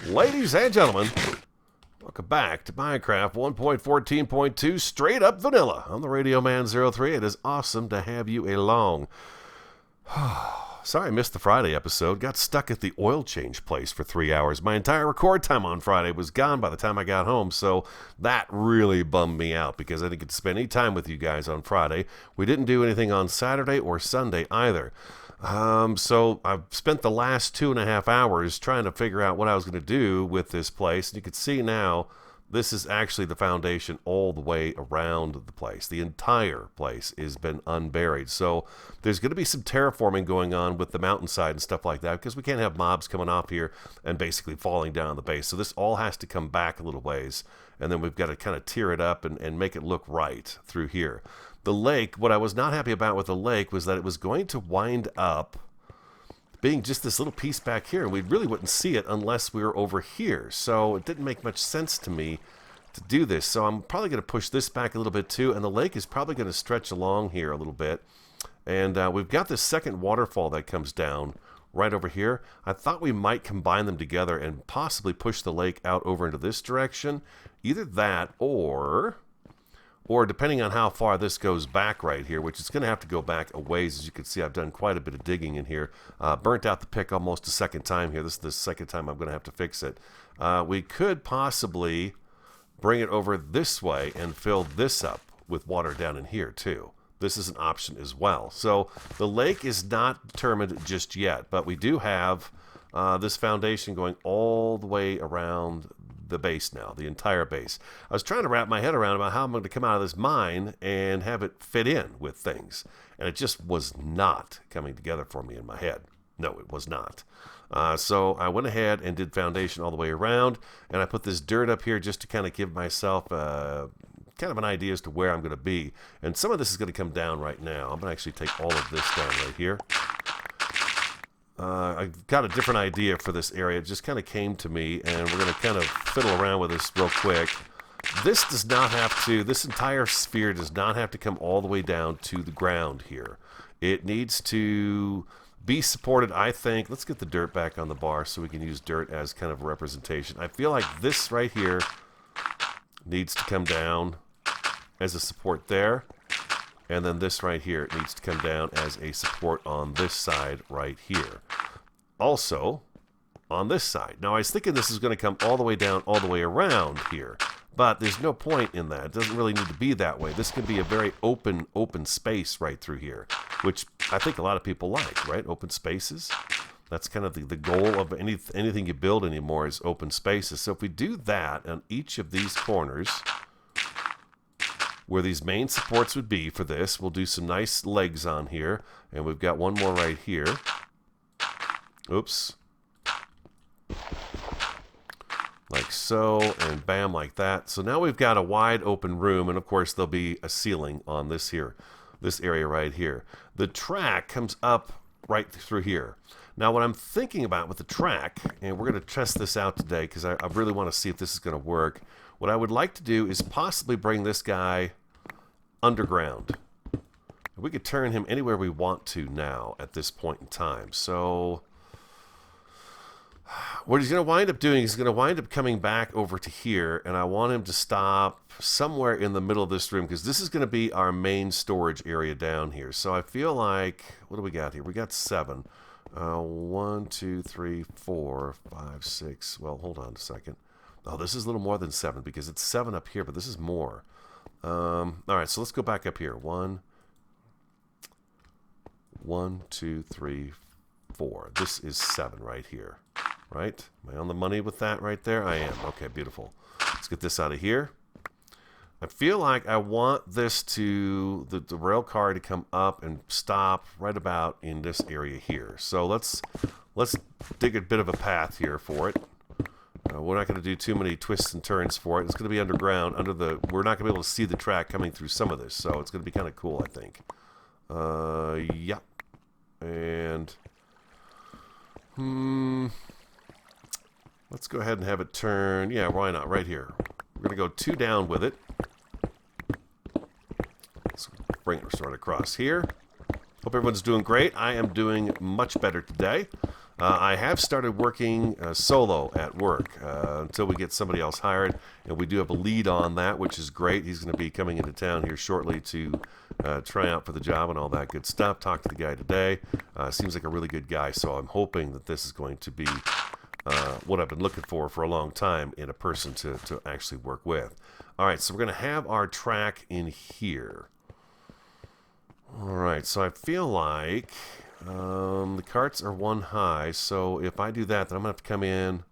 Ladies and gentlemen, welcome back to Minecraft 1.14.2 Straight Up Vanilla. I'm the Radio Man 03. It is awesome to have you along. Sorry I missed the Friday episode. Got stuck at the oil change place for 3 hours. My entire record time on Friday was gone by the time I got home, so that really bummed me out because I didn't get to spend any time with you guys on Friday. We didn't do anything on Saturday or Sunday either. So I've spent the last 2.5 hours trying to figure out what I was going to do with this place. And you can see now, this is actually the foundation all the way around the place. The entire place has been unburied. So there's going to be some terraforming going on with the mountainside and stuff like that because we can't have mobs coming off here and basically falling down the base. So this all has to come back a little ways. And then we've got to kind of tear it up and make it look right through here. The lake, what I was not happy about with the lake was that it was going to wind up being just this little piece back here, and we really wouldn't see it unless we were over here. So it didn't make much sense to me to do this. So I'm probably going to push this back a little bit too, and the lake is probably going to stretch along here a little bit. And we've got this second waterfall that comes down right over here. I thought we might combine them together and possibly push the lake out over into this direction. Either that or depending on how far this goes back right here, which is going to have to go back a ways. As you can see, I've done quite a bit of digging in here. Burnt out the pick almost a second time here. This is the second time I'm going to have to fix it. We could possibly bring it over this way and fill this up with water down in here too. This is an option as well. So the lake is not determined just yet, but we do have this foundation going all the way around the base now, the entire base. I was trying to wrap my head around about how I'm going to come out of this mine and have it fit in with things. And it just was not coming together for me in my head. No, it was not. So I went ahead and did foundation all the way around. And I put this dirt up here just to kind of give myself kind of an idea as to where I'm going to be. And some of this is going to come down right now. I'm going to actually take all of this down right here. I've got a different idea for this area. It just kind of came to me, and we're going to kind of fiddle around with this real quick. This does not have to, this entire sphere does not have to come all the way down to the ground here. It needs to be supported, I think. Let's get the dirt back on the bar so we can use dirt as kind of a representation. I feel like this right here needs to come down as a support there. And then this right here needs to come down as a support on this side right here. Also, on this side. Now, I was thinking this is going to come all the way down, all the way around here. But there's no point in that. It doesn't really need to be that way. This can be a very open space right through here, which I think a lot of people like, right? Open spaces. That's kind of the goal of anything you build anymore is open spaces. So if we do that on each of these corners, where these main supports would be for this, we'll do some nice legs on here. And we've got one more right here. Oops. Like so, and bam, like that. So now we've got a wide open room, and of course there'll be a ceiling on this here, this area right here. The track comes up right through here. Now what I'm thinking about with the track, and we're going to test this out today because I really want to see if this is going to work. What I would like to do is possibly bring this guy underground. We could turn him anywhere we want to now at this point in time. So what he's going to wind up doing is he's going to wind up coming back over to here, and I want him to stop somewhere in the middle of this room because this is going to be our main storage area down here. So I feel like, what do we got here? We got 7. 1, 2, 3, 4, 5, 6. Well, hold on a second. Oh, this is a little more than 7 because it's 7 up here, but this is more. All right, so let's go back up here. 1, 2, 3, 4. This is 7 right here, right? Am I on the money with that right there? I am. Okay, beautiful. Let's get this out of here. I feel like I want this to, the rail car to come up and stop right about in this area here. So let's dig a bit of a path here for it. We're not going to do too many twists and turns for it. It's going to be underground. We're not going to be able to see the track coming through some of this, so it's going to be kind of cool, I think. Yeah. And let's go ahead and have it turn. Yeah, why not? Right here. We're going to go 2 down with it. Let's bring it sort of across here. Hope everyone's doing great. I am doing much better today. I have started working solo at work until we get somebody else hired, and we do have a lead on that, which is great. He's going to be coming into town here shortly to try out for the job and all that good stuff. Talked to the guy today. Seems like a really good guy, so I'm hoping that this is going to be what I've been looking for a long time in a person to actually work with. All right, so we're going to have our track in here. All right, so I feel like the carts are one high, so if I do that, then I'm going to have to come in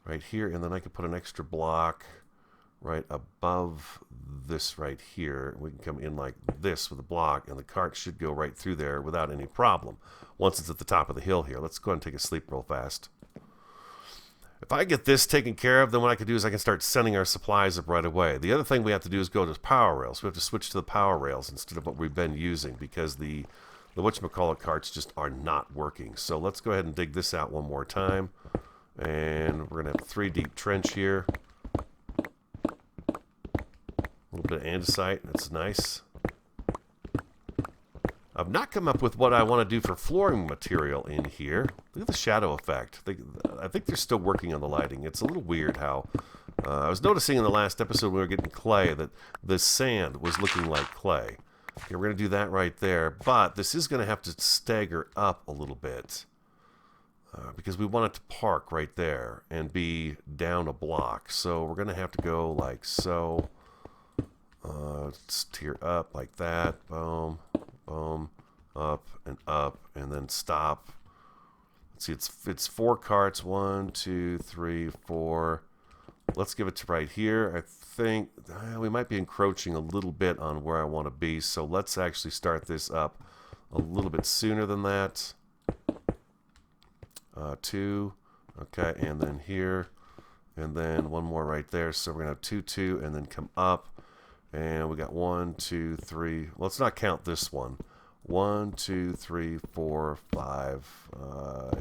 right here, and then I can put an extra block right above this right here. We can come in like this with a block, and the cart should go right through there without any problem once it's at the top of the hill here. Let's go ahead and take a sleep real fast. If I get this taken care of, then what I can do is I can start sending our supplies up right away. The other thing we have to do is go to power rails. We have to switch to the power rails instead of what we've been using because the whatchamacallit carts just are not working. So let's go ahead and dig this out one more time. And we're going to have a 3 deep trench here. A little bit of andesite. That's nice. I've not come up with what I want to do for flooring material in here. Look at the shadow effect. I think they're still working on the lighting. It's a little weird how... I was noticing in the last episode when we were getting clay that the sand was looking like clay. Okay, we're going to do that right there. But this is going to have to stagger up a little bit. Because we want it to park right there and be down a block. So we're going to have to go like so. Steer up like that. Boom. Boom, up, and then stop. Let's see, it's 4 carts. 1, 2, 3, 4. Let's give it to right here. I think we might be encroaching a little bit on where I want to be, so let's actually start this up a little bit sooner than that. 2, okay, and then here, and then one more right there. So we're gonna have 2, 2, and then come up. And we got 1, 2, 3. Well, let's not count this one. 1, 2, 3, 4, 5.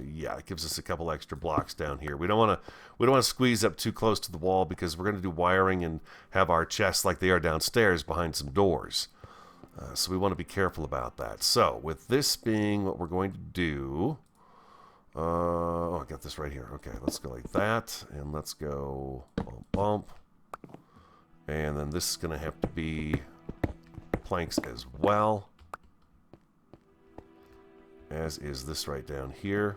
Yeah, it gives us a couple extra blocks down here. We don't want to squeeze up too close to the wall because we're going to do wiring and have our chests like they are downstairs behind some doors. So we want to be careful about that. So with this being what we're going to do. Oh, I got this right here. Okay, let's go like that, and let's go bump, bump. And then this is going to have to be planks as well. As is this right down here.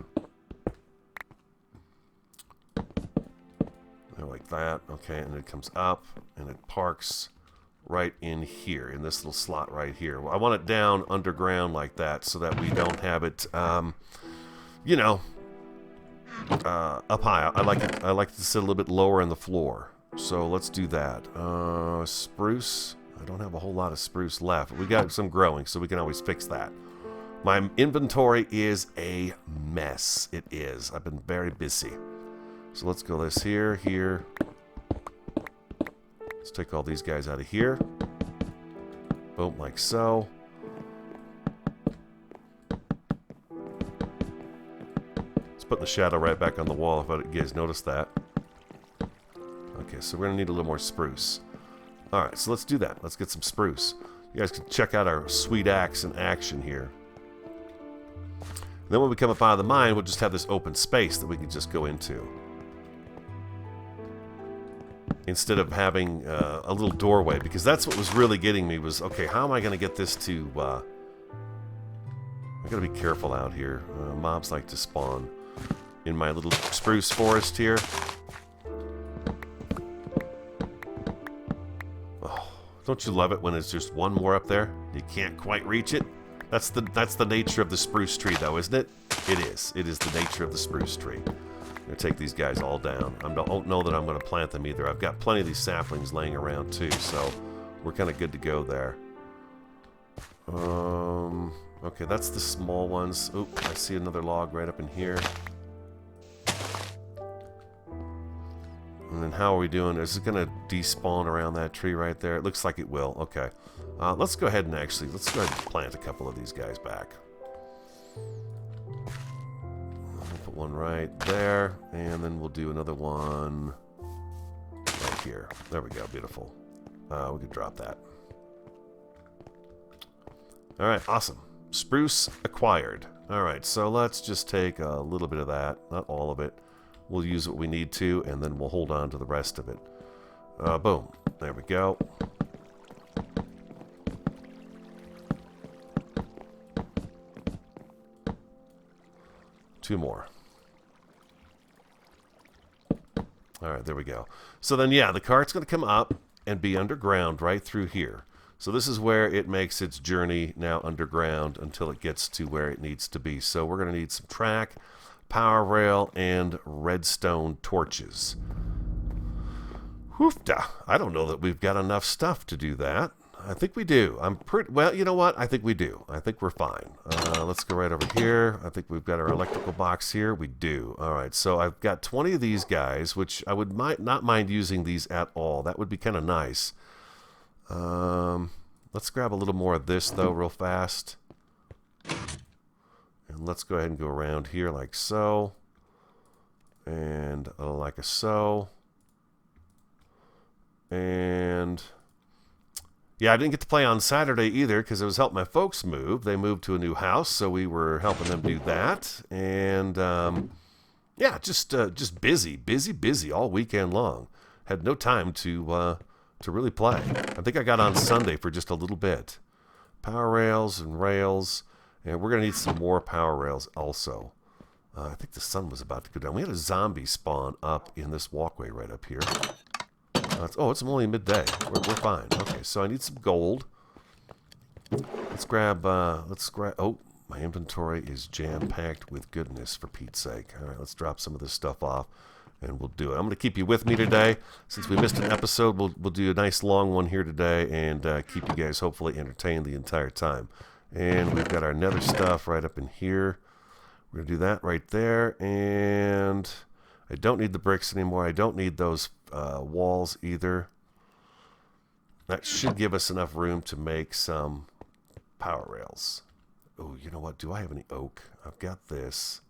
There like that. Okay, and it comes up and it parks right in here, in this little slot right here. Well, I want it down underground like that so that we don't have it, you know, up high. I like it to sit a little bit lower on the floor. So let's do that. Spruce. I don't have a whole lot of spruce left. We got some growing, so we can always fix that. My inventory is a mess. It is. I've been very busy. So let's go this here, here. Let's take all these guys out of here. Boom, like so. Let's put the shadow right back on the wall if you guys noticed that. Okay, so we're going to need a little more spruce. Alright, so let's do that. Let's get some spruce. You guys can check out our sweet axe in action here. And then when we come up out of the mine, we'll just have this open space that we can just go into. Instead of having a little doorway, because that's what was really getting me was, okay, how am I going to get this to... I got to be careful out here. Mobs like to spawn in my little spruce forest here. Don't you love it when it's just one more up there? You can't quite reach it. That's the nature of the spruce tree, though, isn't it? It is. It is the nature of the spruce tree. I'm going to take these guys all down. I don't know that I'm going to plant them either. I've got plenty of these saplings laying around, too, so we're kind of good to go there. Okay, that's the small ones. Oop, I see another log right up in here. And then how are we doing? Is it going to despawn around that tree right there? It looks like it will. Okay. Let's go ahead and let's go ahead and plant a couple of these guys back. I'll put one right there, and then we'll do another one right here. There we go. Beautiful. We could drop that. All right. Awesome. Spruce acquired. All right, so let's just take a little bit of that, not all of it. We'll use what we need to, and then we'll hold on to the rest of it. Boom. There we go. Two more. All right, there we go. So then, yeah, the cart's going to come up and be underground right through here. So this is where it makes its journey now underground until it gets to where it needs to be. So we're going to need some track, power rail, and redstone torches. Hoofda. I don't know that we've got enough stuff to do that. I think we do. I'm pretty well. You know what? I think we do. I think we're fine. Let's go right over here. I think we've got our electrical box here. We do. All right. So I've got 20 of these guys, which I would not mind using these at all. That would be kind of nice. Let's grab a little more of this though, real fast. And let's go ahead and go around here like so, and like a so. And yeah, I didn't get to play on Saturday either because it was helping my folks move. They moved to a new house, so we were helping them do that. And yeah, just busy all weekend long. Had no time to really play. I think I got on Sunday for just a little bit. Power rails and rails, and we're gonna need some more power rails also. I think the sun was about to go down. We had a zombie spawn up in this walkway right up here. Oh, it's only midday. We're fine. Okay, so I need some gold. Let's grab, oh, my inventory is jam-packed with goodness, for Pete's sake. All right, let's drop some of this stuff off, and we'll do it. I'm going to keep you with me today. Since we missed an episode, we'll do a nice long one here today, and keep you guys hopefully entertained the entire time. And we've got our nether stuff right up in here. We're going to do that right there, and I don't need the bricks anymore. I don't need those walls either. That should give us enough room to make some power rails. Oh, you know what? Do I have any oak? I've got this.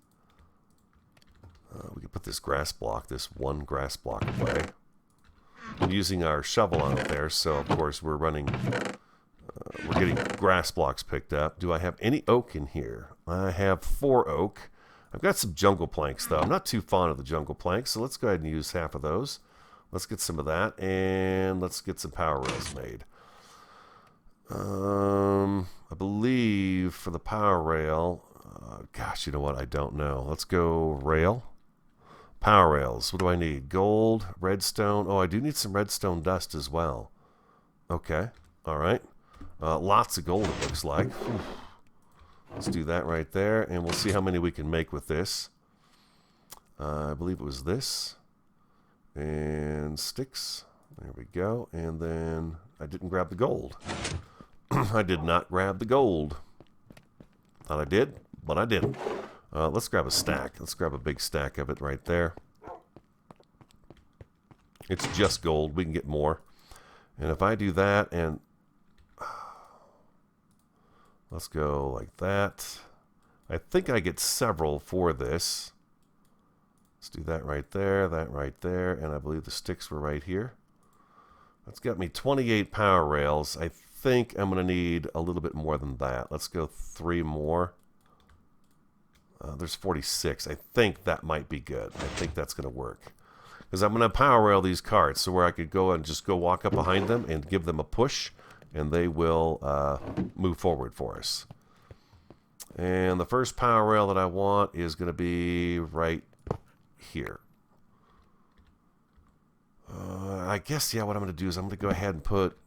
We can put this grass block, this one grass block away. I'm using our shovel on it there, so of course we're running. We're getting grass blocks picked up. Do I have any oak in here? I have 4 oak. I've got some jungle planks, though. I'm not too fond of the jungle planks, so let's go ahead and use half of those. Let's get some of that, and let's get some power rails made. I believe for the power rail, gosh, you know what? I don't know. Let's go rail. Power rails. What do I need? Gold, redstone. Oh, I do need some redstone dust as well. Okay. All right. Lots of gold, it looks like. Let's do that right there, and we'll see how many we can make with this. I believe it was this. And sticks. There we go. And then I didn't grab the gold. I did not grab the gold. Thought I did, but I didn't. Let's grab a stack. Let's grab a big stack of it right there. It's just gold. We can get more. And if I do that and let's go like that. I think I get several for this. Let's do that right there, and I believe the sticks were right here. That's got me 28 power rails. I think I'm going to need a little bit more than that. Let's go 3 more. There's 46. I think that might be good. I think that's going to work. Because I'm going to power rail these carts so where I could go and just go walk up behind them and give them a push, and they will move forward for us. And the first power rail that I want is going to be right here. I guess, yeah, what I'm going to do is I'm going to go ahead and put...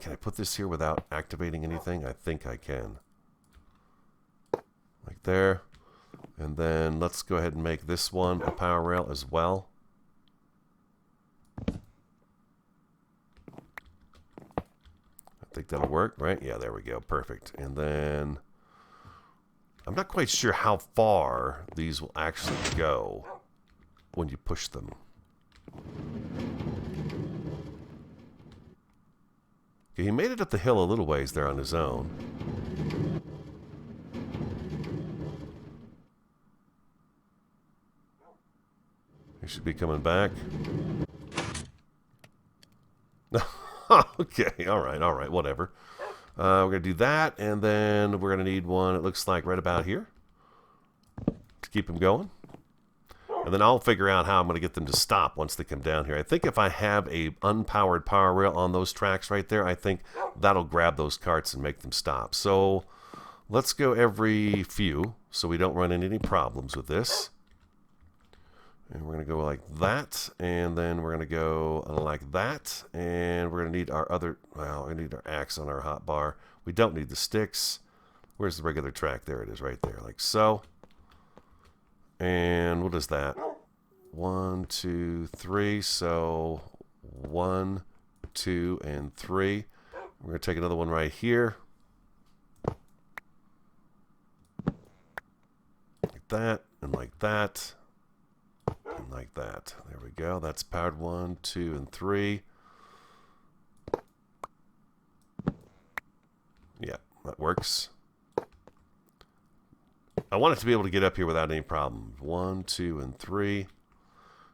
Can I put this here without activating anything? I think I can. Like there. And then let's go ahead and make this one a power rail as well. I think that'll work, right? Yeah, there we go. Perfect. And then I'm not quite sure how far these will actually go when you push them. Okay, he made it up the hill a little ways there on his own. He should be coming back. Okay, all right, whatever. We're going to do that, and then we're going to need one, it looks like, right about here to keep them going. And then I'll figure out how I'm going to get them to stop once they come down here. I think if I have a unpowered power rail on those tracks right there, I think that'll grab those carts and make them stop. So let's go every few so we don't run into any problems with this. And we're going to go like that, and then we're going to go like that, and we're going to need our other, well, we need our axe on our hot bar. We don't need the sticks. Where's the regular track? There it is right there, like so. And what is that? 1, 2, 3. So 1, 2, and 3. We're going to take another one right here. Like that, and like that, and like that. There we go. That's powered 1, 2, and 3. Yeah, that works. I want it to be able to get up here without any problem. 1, 2, and 3.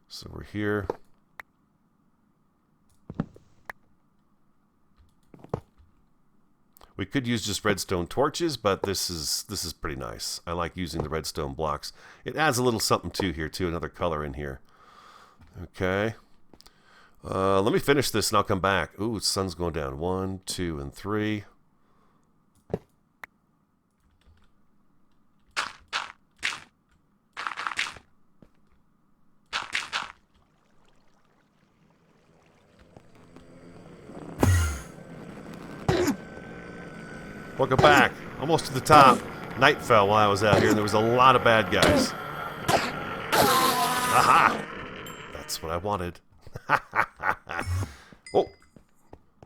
So we're here. We could use just redstone torches, but this is pretty nice. I like using the redstone blocks. It adds a little something too here, too, another color in here. Okay. Let me finish this and I'll come back. Ooh, the sun's going down. 1, 2, and 3. Welcome back. Almost to the top. Night fell while I was out here, and there was a lot of bad guys. Aha! That's what I wanted. Oh!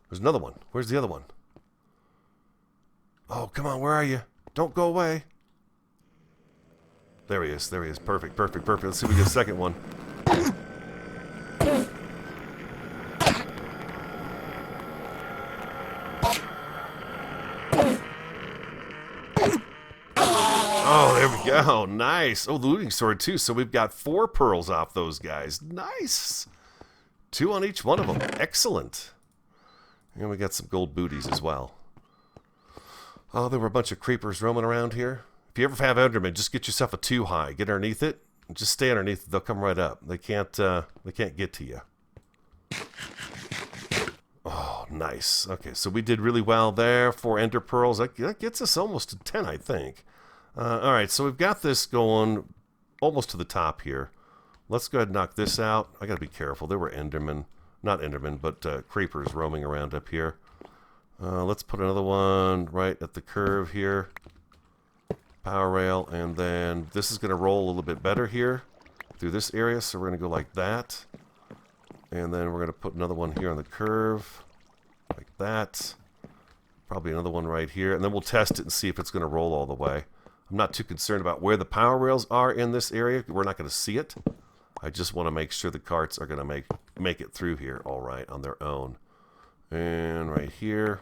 There's another one. Where's the other one? Oh, come on. Where are you? Don't go away. There he is. There he is. Perfect, perfect, perfect. Let's see if we get a second one. Oh, there we go. Nice. Oh, the looting sword, too. So we've got 4 pearls off those guys. Nice. 2 on each one of them. Excellent. And we got some gold booties as well. Oh, there were a bunch of creepers roaming around here. If you ever have Enderman, just get yourself a 2 high. Get underneath it. Just stay underneath it. They'll come right up. They can't get to you. Oh, nice. Okay, so we did really well there. 4 ender pearls. That gets us almost to 10, I think. All right, so we've got this going almost to the top here. Let's go ahead and knock this out. I got to be careful. There were Endermen, not Endermen, but creepers roaming around up here. Let's put another one right at the curve here. Power rail, and then this is going to roll a little bit better here through this area, so we're going to go like that. And then we're going to put another one here on the curve, like that. Probably another one right here, and then we'll test it and see if it's going to roll all the way. I'm not too concerned about where the power rails are in this area. We're not going to see it. I just want to make sure the carts are going to make it through here all right on their own. And right here.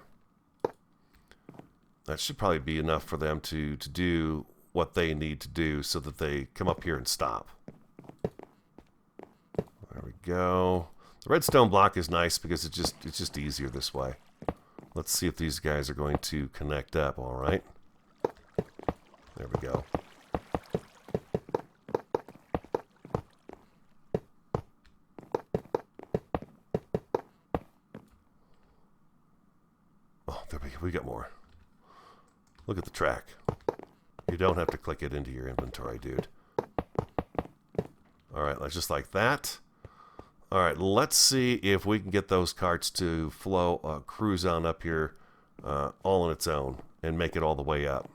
That should probably be enough for them to do what they need to do so that they come up here and stop. There we go. The redstone block is nice because it's just easier this way. Let's see if these guys are going to connect up, all right? There we go. Oh, there we go. We got more. Look at the track. You don't have to click it into your inventory, dude. All right, let's just like that. All right, let's see if we can get those carts to flow, cruise on up here all on its own and make it all the way up.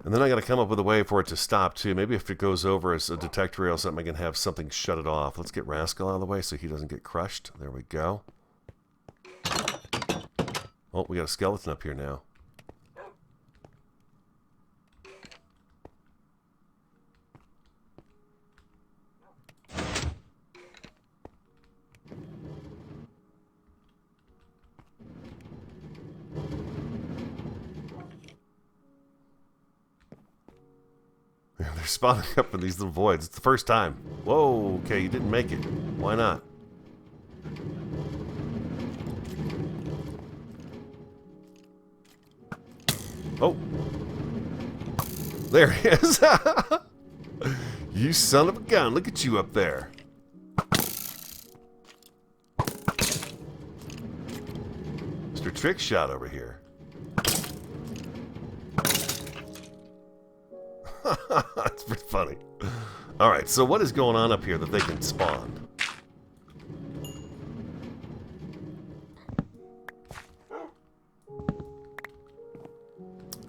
And then I got to come up with a way for it to stop, too. Maybe if it goes over as a detect rail or something, I can have something shut it off. Let's get Rascal out of the way so he doesn't get crushed. There we go. Oh, we got a skeleton up here now. They're spawning up in these little voids. It's the first time. Whoa, okay, you didn't make it. Why not? Oh. There he is. You son of a gun. Look at you up there. Mr. Trick Shot over here. That's pretty funny. Alright, so what is going on up here that they can spawn?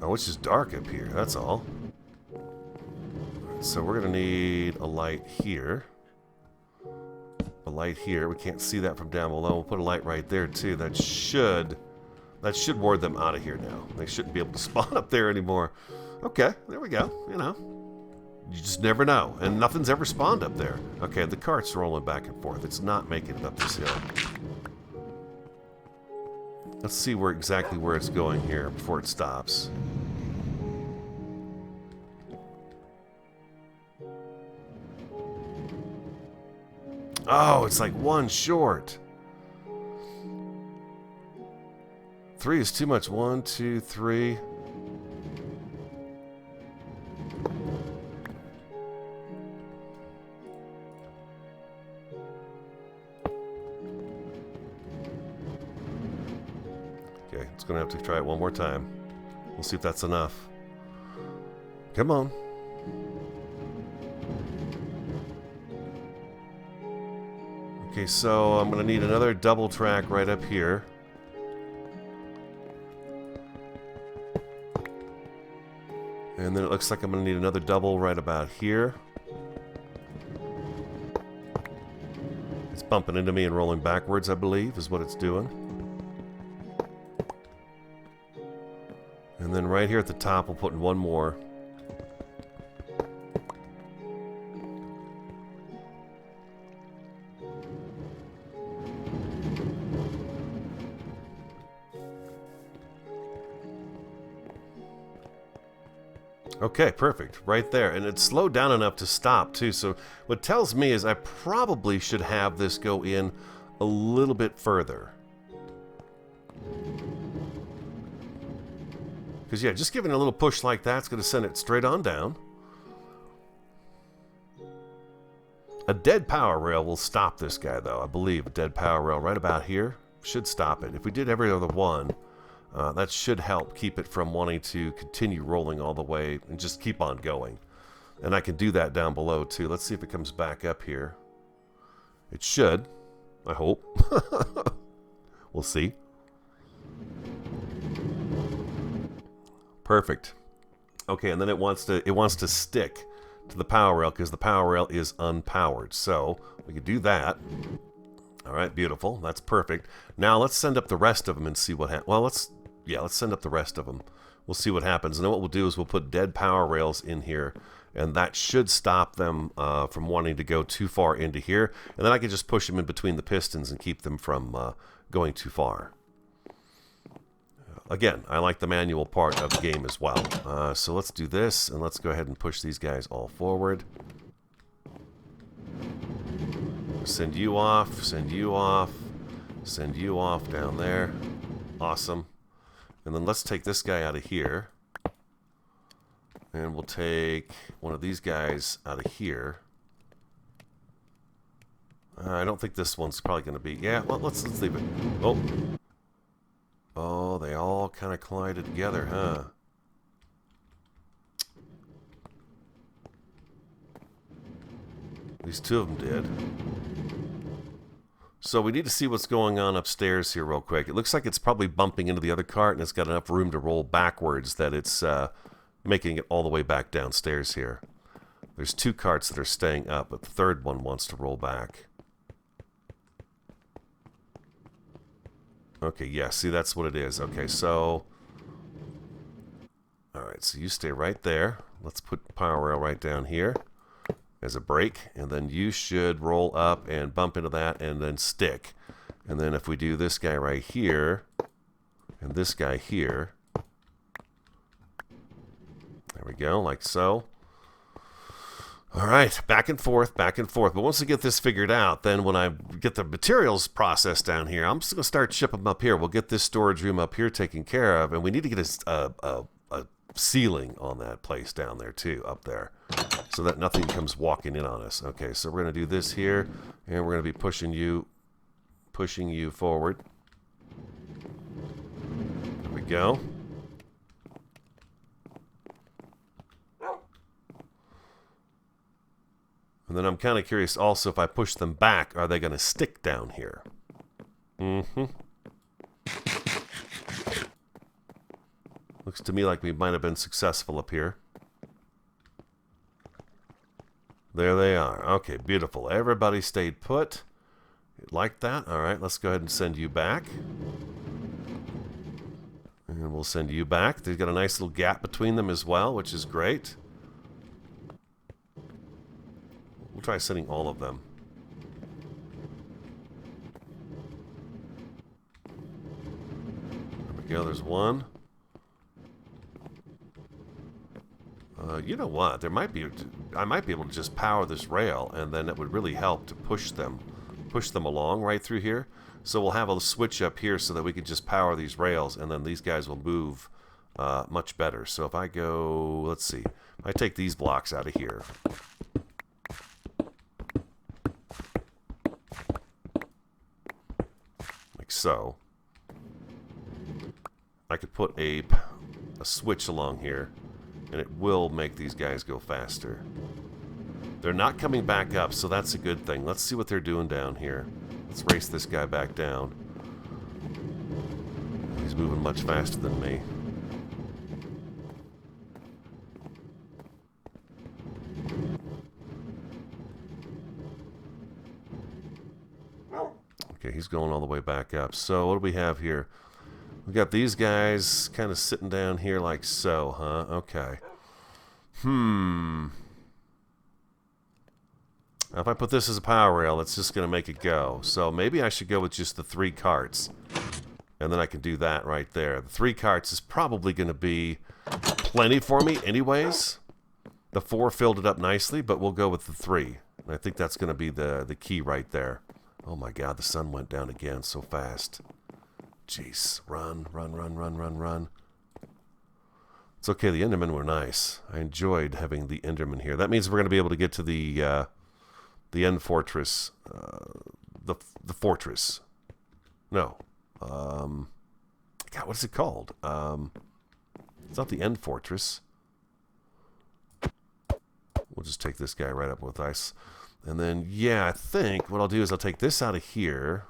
Oh, it's just dark up here, that's all. So we're going to need a light here. A light here. We can't see that from down below. We'll put a light right there, too. That should ward them out of here now. They shouldn't be able to spawn up there anymore. Okay, there we go. You know, you just never know. And nothing's ever spawned up there. Okay, the cart's rolling back and forth. It's not making it up this hill. Let's see exactly where it's going here before it stops. Oh, it's like one short. 3 is too much. 1, 2, 3. Okay, it's going to have to try it one more time. We'll see if that's enough. Come on. Okay, so I'm going to need another double track right up here. And then it looks like I'm going to need another double right about here. It's bumping into me and rolling backwards, I believe, is what it's doing. And then right here at the top, we'll put in one more. Okay, perfect. Right there. And it's slowed down enough to stop, too. So what tells me is I probably should have this go in a little bit further. Because, yeah, just giving a little push like that's going to send it straight on down. A dead power rail will stop this guy, though. I believe a dead power rail right about here should stop it. If we did every other one, that should help keep it from wanting to continue rolling all the way and just keep on going. And I can do that down below, too. Let's see if it comes back up here. It should. I hope. We'll see. Perfect. Okay, and then it wants to stick to the power rail because the power rail is unpowered. So we can do that. All right, beautiful. That's perfect. Now let's send up the rest of them and see what happens. Well, let's send up the rest of them. We'll see what happens. And then what we'll do is we'll put dead power rails in here, and that should stop them from wanting to go too far into here. And then I can just push them in between the pistons and keep them from going too far. Again, I like the manual part of the game as well. So let's do this, and let's go ahead and push these guys all forward. Send you off, send you off, send you off down there. Awesome. And then let's take this guy out of here. And we'll take one of these guys out of here. I don't think this one's probably going to be... Yeah, well, let's leave it. Oh. Oh, they all kind of collided together, huh? At least two of them did. So we need to see what's going on upstairs here real quick. It looks like it's probably bumping into the other cart, and it's got enough room to roll backwards that it's making it all the way back downstairs here. There's two carts that are staying up, but the third one wants to roll back. Okay, yeah, see, that's what it is. Okay, so... Alright, so you stay right there. Let's put power rail right down here as a brake, and then you should roll up and bump into that and then stick. And then if we do this guy right here and this guy here, there we go, like so. All right, back and forth, back and forth. But once we get this figured out, then when I get the materials processed down here, I'm just going to start shipping them up here. We'll get this storage room up here taken care of, and we need to get a ceiling on that place down there too, up there, so that nothing comes walking in on us. Okay, so we're going to do this here, and we're going to be pushing you forward. There we go. And then I'm kind of curious also, if I push them back, are they going to stick down here? Looks to me like we might have been successful up here. There they are. Okay, beautiful. Everybody stayed put. Like that. All right, let's go ahead and send you back. And we'll send you back. They've got a nice little gap between them as well, which is great. We'll try sending all of them. There we go. There's one. You know what? I might be able to just power this rail, and then it would really help to push them along right through here. So we'll have a switch up here so that we can just power these rails, and then these guys will move much better. So if I go, let's see, if I take these blocks out of here. Like so. I could put a switch along here, and it will make these guys go faster. They're not coming back up, so that's a good thing. Let's see what they're doing down here. Let's race this guy back down. He's moving much faster than me. Okay, he's going all the way back up. So what do we have here? We got these guys kind of sitting down here like so, huh? Okay. If I put this as a power rail, it's just going to make it go. So maybe I should go with just the 3 carts. And then I can do that right there. The 3 carts is probably going to be plenty for me anyways. The 4 filled it up nicely, but we'll go with the 3. And I think that's going to be the key right there. Oh my god, the sun went down again so fast. Jeez. Run, run, run, run, run, run. It's okay, the Endermen were nice. I enjoyed having the Endermen here. That means we're going to be able to get to the end fortress. The fortress. No. God, what is it called? It's not the end fortress. We'll just take this guy right up with ice. And then, yeah, I think what I'll do is I'll take this out of here.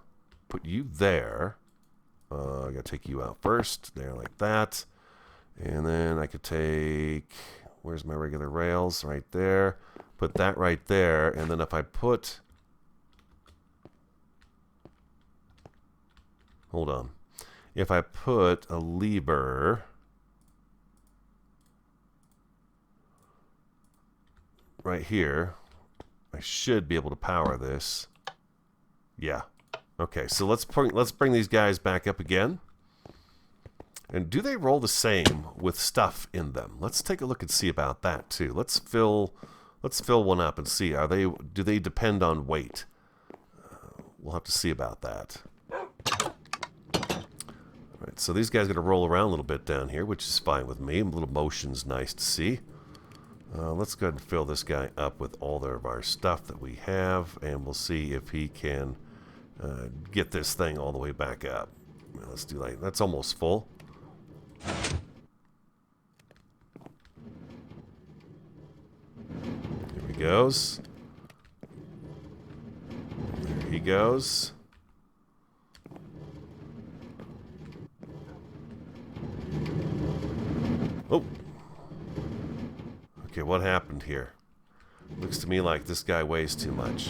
Put you there. I gotta take you out first. There, like that. And then I could take... Where's my regular rails? Right there. Put that right there. And then if I put... Hold on. If I put a lever... right here, I should be able to power this. Yeah. Okay, so let's bring these guys back up again. And do they roll the same with stuff in them? Let's take a look and see about that too. Let's fill one up and see. Do they depend on weight? We'll have to see about that. Alright, so these guys are going to roll around a little bit down here, which is fine with me. A little motion's nice to see. Let's go ahead and fill this guy up with all of our stuff that we have, and we'll see if he can get this thing all the way back up. Let's do like that's almost full. Here he goes. There he goes. Oh. Okay, what happened here? Looks to me like this guy weighs too much.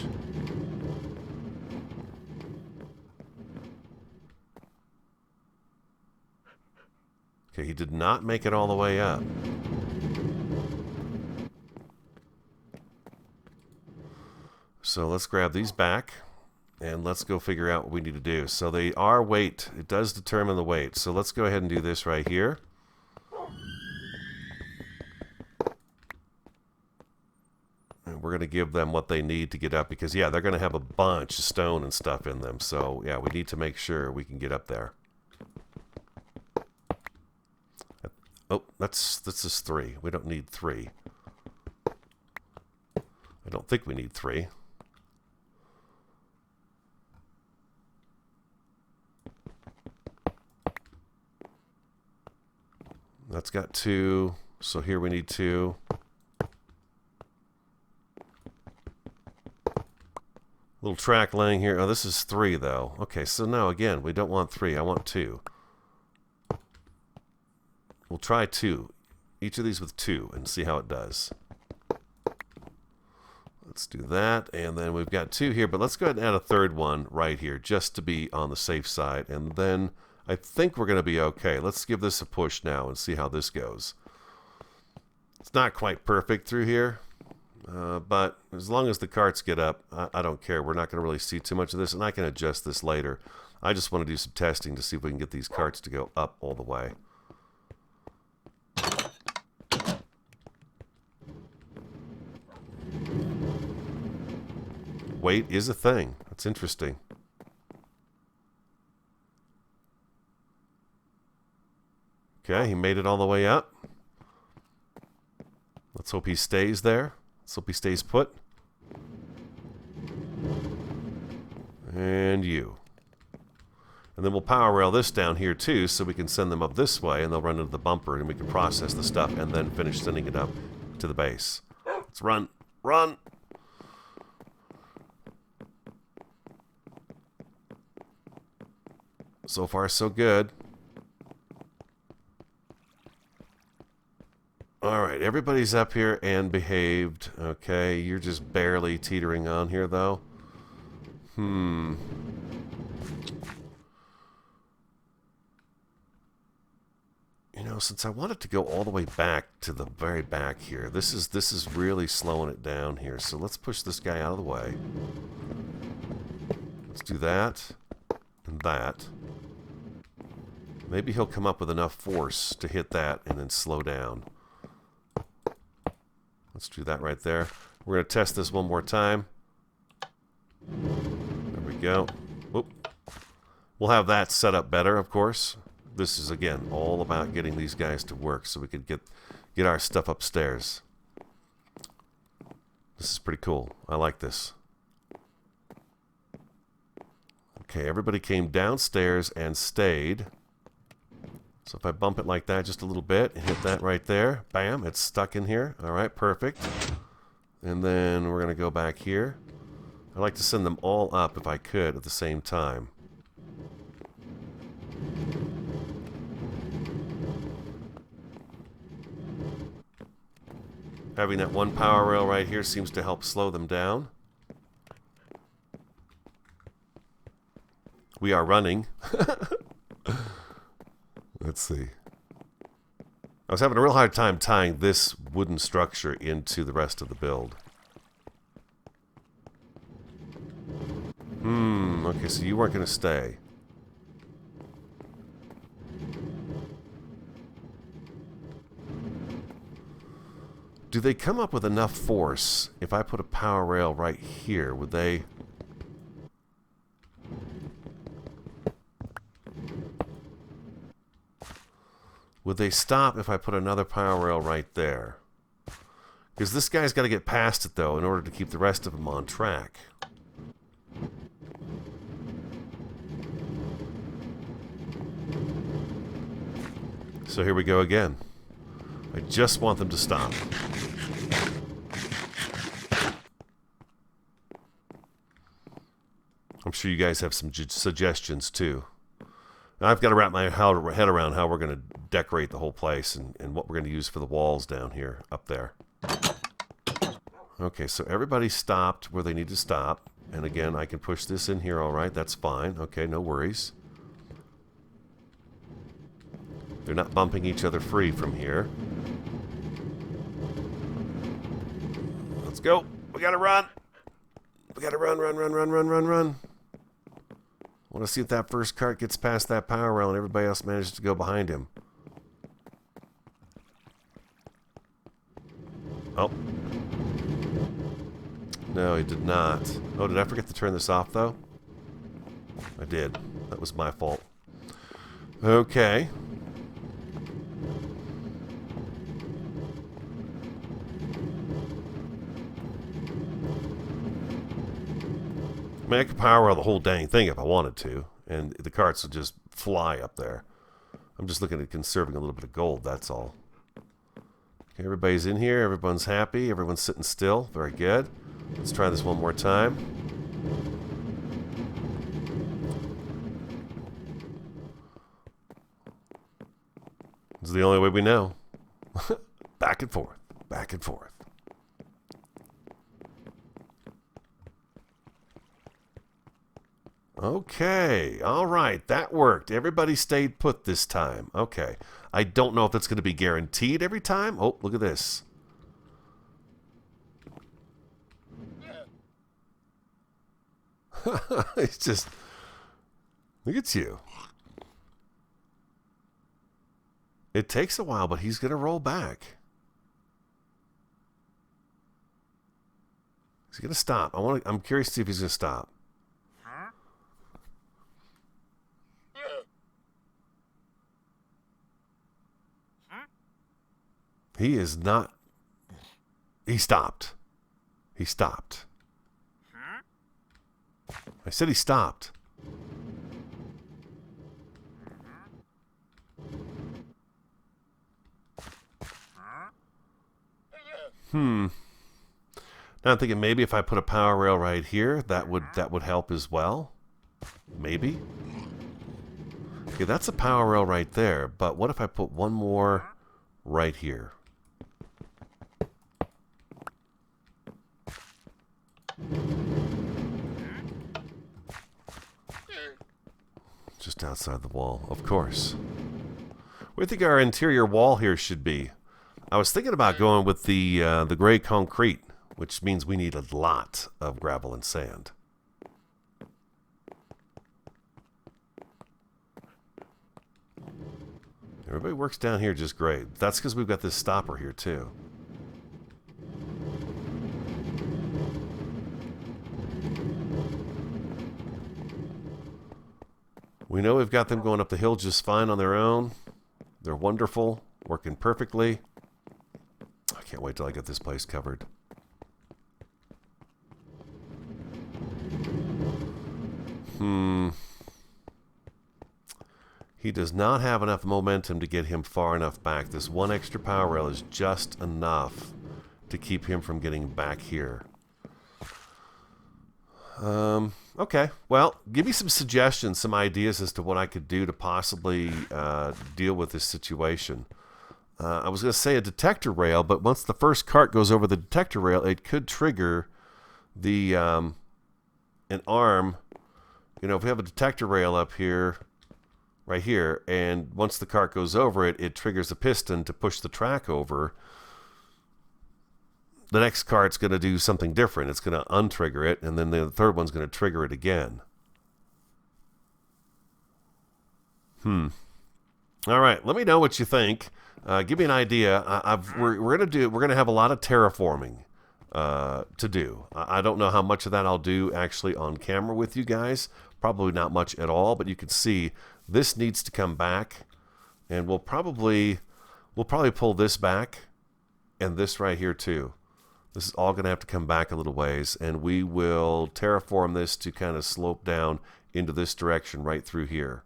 Okay, he did not make it all the way up. So let's grab these back, and let's go figure out what we need to do. So they are weight. It does determine the weight. So let's go ahead and do this right here. We're going to give them what they need to get up because, yeah, they're going to have a bunch of stone and stuff in them. So, yeah, we need to make sure we can get up there. Oh, this is 3. We don't need 3. I don't think we need 3. That's got 2, so here we need 2. Little track laying here. Oh, this is 3 though. Okay, so now again, we don't want 3. I want 2. We'll try 2. Each of these with 2 and see how it does. Let's do that, and then we've got 2 here, but let's go ahead and add a third one right here just to be on the safe side, and then I think we're going to be okay. Let's give this a push now and see how this goes. It's not quite perfect through here, but as long as the carts get up, I don't care. We're not going to really see too much of this, and I can adjust this later. I just want to do some testing to see if we can get these carts to go up all the way. Weight is a thing. That's interesting. Okay, he made it all the way up. Let's hope he stays there. Let's hope he stays put. And you. And then we'll power rail this down here too, so we can send them up this way, and they'll run into the bumper, and we can process the stuff and then finish sending it up to the base. Let's run. Run! So far, so good. Alright, everybody's up here and behaved. Okay, you're just barely teetering on here, though. You know, since I want it to go all the way back to the very back here, this is really slowing it down here. So let's push this guy out of the way. Let's do that and that. Maybe he'll come up with enough force to hit that and then slow down. Let's do that right there. We're going to test this one more time. There we go. Whoop. We'll have that set up better, of course. This is, again, all about getting these guys to work so we can get our stuff upstairs. This is pretty cool. I like this. Okay, everybody came downstairs and stayed. So if I bump it like that just a little bit and hit that right there, bam, it's stuck in here. All right, perfect. And then we're going to go back here. I'd like to send them all up if I could at the same time. Having that one power rail right here seems to help slow them down. We are running. Let's see. I was having a real hard time tying this wooden structure into the rest of the build. Okay, so you weren't going to stay. Do they come up with enough force if I put a power rail right here? Would they... Would they stop if I put another power rail right there? Because this guy's got to get past it, though, in order to keep the rest of them on track. So here we go again. I just want them to stop. I'm sure you guys have some suggestions, too. Now, I've got to wrap my head around how we're going to decorate the whole place and what we're going to use for the walls down here, up there. Okay, so everybody stopped where they need to stop. And again, I can push this in here, all right, that's fine. Okay, no worries. They're not bumping each other free from here. Let's go. We got to run. We got to run. I want to see if that first cart gets past that power rail and everybody else manages to go behind him. Oh. No, he did not. Oh, did I forget to turn this off, though? I did. That was my fault. Okay. I mean, I could power the whole dang thing if I wanted to, and the carts would just fly up there. I'm just looking at conserving a little bit of gold, that's all. Okay, everybody's in here. Everyone's happy. Everyone's sitting still. Very good. Let's try this one more time. This is the only way we know. Back and forth. Back and forth. Okay, all right, that worked. Everybody stayed put this time. Okay, I don't know if that's going to be guaranteed every time. Oh, look at this. It's just, look at you. It takes a while, but he's going to roll back. He's going to stop. I'm curious to see if he's going to stop. He is not. He stopped. He stopped. I said he stopped. Now I'm thinking maybe if I put a power rail right here, that would help as well. Maybe. Okay, that's a power rail right there. But what if I put one more right here? Just outside the wall, of course. What do you think our interior wall here should be? I was thinking about going with the gray concrete, which means we need a lot of gravel and sand. Everybody works down here just great. That's because we've got this stopper here too. We know we've got them going up the hill just fine on their own. They're wonderful, working perfectly. I can't wait till I get this place covered. He does not have enough momentum to get him far enough back. This one extra power rail is just enough to keep him from getting back here. Okay, well, give me some suggestions, some ideas as to what I could do to possibly deal with this situation. I was going to say a detector rail, but once the first cart goes over the detector rail, it could trigger the an arm. You know, if we have a detector rail up here, right here, and once the cart goes over it, it triggers a piston to push the track over. The next cart's going to do something different. It's going to untrigger it, and then the third one's going to trigger it again. All right, let me know what you think. Give me an idea. We're going to have a lot of terraforming to do. I don't know how much of that I'll do actually on camera with you guys. Probably not much at all, but you can see this needs to come back, and we'll probably pull this back and this right here too. This is all going to have to come back a little ways, and we will terraform this to kind of slope down into this direction right through here.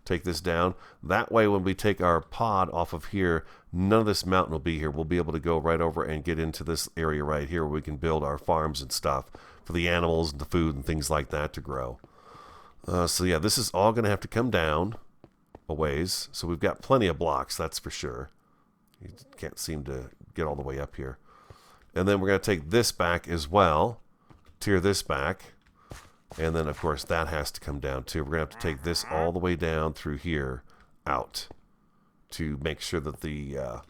Take this down. That way, when we take our pod off of here, none of this mountain will be here. We'll be able to go right over and get into this area right here where we can build our farms and stuff for the animals and the food and things like that to grow. So yeah, this is all going to have to come down a ways. So we've got plenty of blocks, that's for sure. You can't seem to get all the way up here. And then we're going to take this back as well, tear this back, and then of course that has to come down too. We're going to have to take this all the way down through here out to make sure that the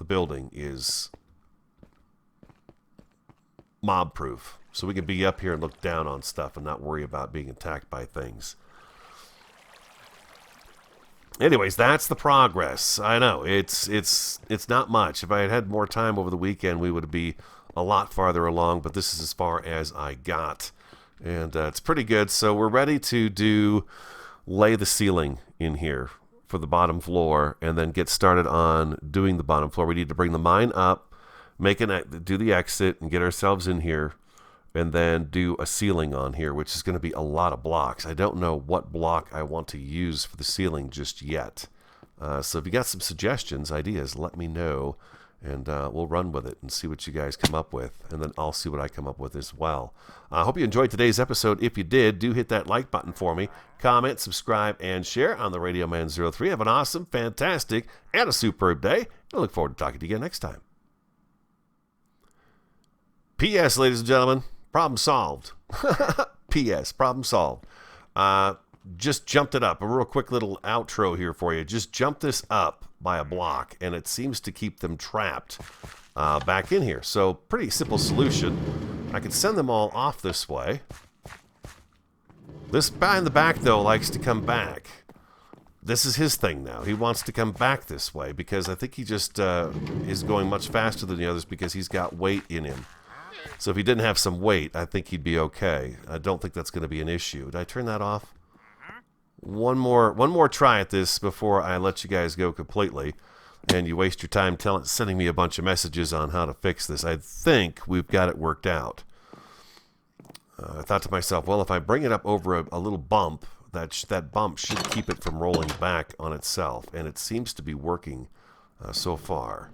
building is mob proof, so we can be up here and look down on stuff and not worry about being attacked by things. Anyways, that's the progress. I know it's not much. If I had had more time over the weekend, we would be a lot farther along, but this is as far as I got, and it's pretty good. So we're ready to lay the ceiling in here for the bottom floor, and then get started on doing the bottom floor. We need to bring the mine up, do the exit, and get ourselves in here, and then do a ceiling on here, which is going to be a lot of blocks. I don't know what block I want to use for the ceiling just yet. So if you got some suggestions, ideas, let me know, and we'll run with it and see what you guys come up with, and then I'll see what I come up with as well. I hope you enjoyed today's episode. If you did, do hit that like button for me. Comment, subscribe, and share on the Radio Man 03. Have an awesome, fantastic, and a superb day. I look forward to talking to you again next time. P.S., ladies and gentlemen, problem solved. P.S., problem solved. Just jumped it up. A real quick little outro here for you. Just jump this up by a block, and it seems to keep them trapped back in here. So pretty simple solution. I can send them all off this way. This guy in the back, though, likes to come back. This is his thing now. He wants to come back this way because I think he just is going much faster than the others because he's got weight in him. So if he didn't have some weight, I think he'd be okay. I don't think that's going to be an issue. Did I turn that off? One more try at this before I let you guys go completely, and you waste your time sending me a bunch of messages on how to fix this. I think we've got it worked out. I thought to myself, well, if I bring it up over a little bump, that bump should keep it from rolling back on itself, and it seems to be working so far.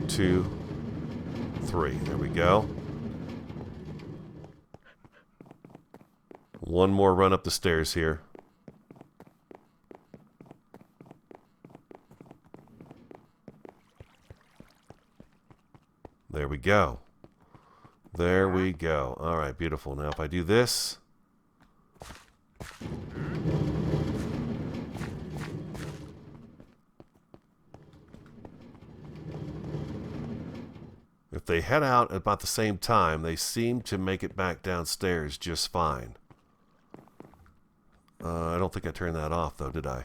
2, 3. There we go. One more run up the stairs here. There we go. There we go. All right, beautiful. Now if I do this. If they head out at about the same time, they seem to make it back downstairs just fine. I don't think I turned that off, though, did I?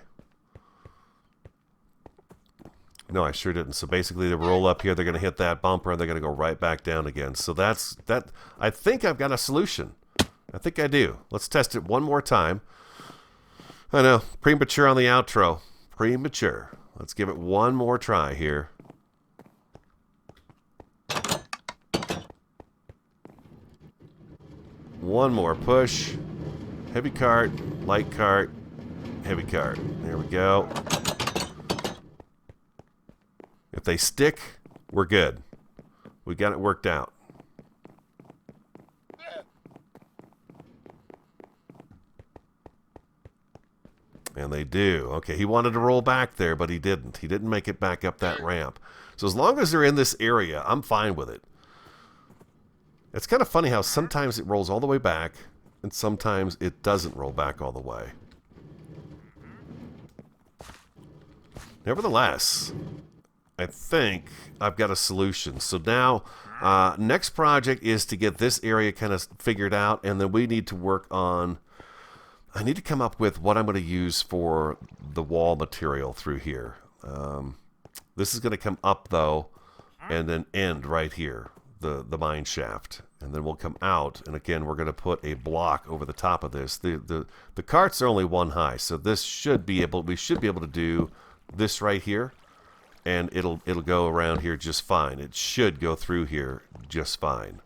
No, I sure didn't. So basically, they roll up here, they're going to hit that bumper, and they're going to go right back down again. So that's that. I think I've got a solution. I think I do. Let's test it one more time. I know, premature on the outro. Premature. Let's give it one more try here. One more push. Heavy cart, light cart, heavy cart. There we go. If they stick, we're good. We got it worked out. And they do. Okay, he wanted to roll back there, but he didn't. He didn't make it back up that ramp. So as long as they're in this area, I'm fine with it. It's kind of funny how sometimes it rolls all the way back, and sometimes it doesn't roll back all the way. Nevertheless, I think I've got a solution. So now, next project is to get this area kind of figured out, and then we need to work on... I need to come up with what I'm going to use for the wall material through here. This is going to come up, though, and then end right here, the mine shaft. And then we'll come out, and again, we're going to put a block over the top of this. The carts are only one high, so this should be able. We should be able to do this right here, and it'll go around here just fine. It should go through here just fine.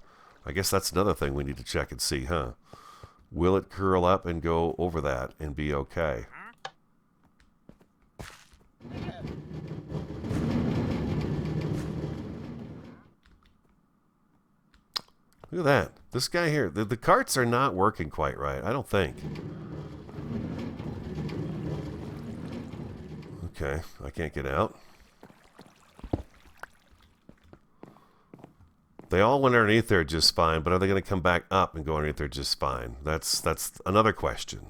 I guess that's another thing we need to check and see, huh? Will it curl up and go over that and be okay? Look at that. This guy here, the carts are not working quite right, I don't think. Okay, I can't get out. They all went underneath there just fine, but are they going to come back up and go underneath there just fine? That's another question.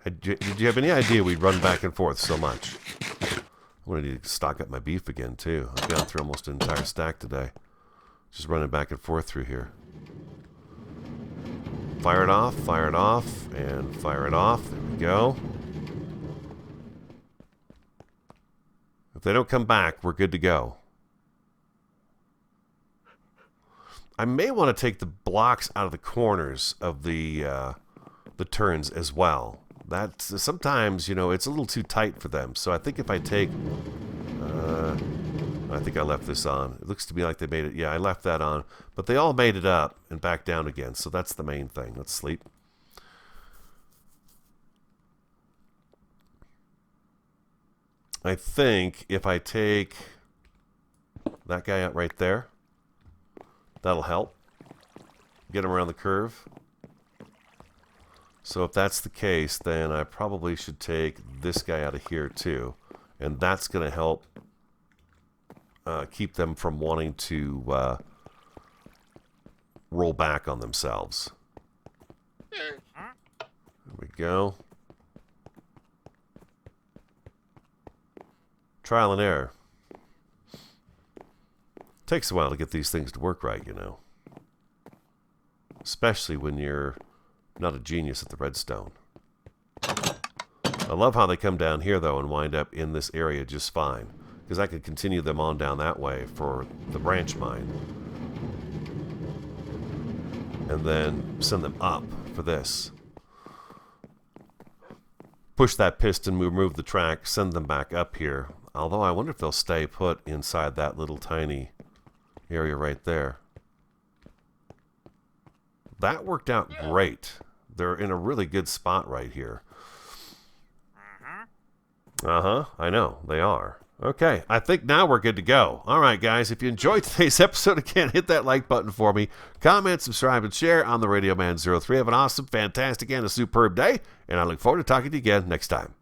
Did you have any idea we'd run back and forth so much? I'm going to need to stock up my beef again, too. I've gone through almost an entire stack today. Just running back and forth through here. Fire it off, and fire it off. There we go. If they don't come back, we're good to go. I may want to take the blocks out of the corners of the turns as well. That's sometimes, you know, it's a little too tight for them. So I think if I take I think I left this on. It looks to me like they made it. Yeah, I left that on. But they all made it up and back down again. So that's the main thing. Let's sleep. I think if I take that guy out right there, that'll help. Get him around the curve. So if that's the case, then I probably should take this guy out of here too. And that's going to help keep them from wanting to roll back on themselves. There we go. Trial and error. Takes a while to get these things to work right, you know. Especially when you're not a genius at the redstone. I love how they come down here, though, and wind up in this area just fine. Because I could continue them on down that way for the branch mine. And then send them up for this. Push that piston, remove the track, send them back up here. Although I wonder if they'll stay put inside that little tiny area right there. That worked out great. They're in a really good spot right here. I know, they are. Okay, I think now we're good to go. All right, guys, if you enjoyed today's episode, again, hit that like button for me. Comment, subscribe, and share on the Radio Man 03. Have an awesome, fantastic, and a superb day, and I look forward to talking to you again next time.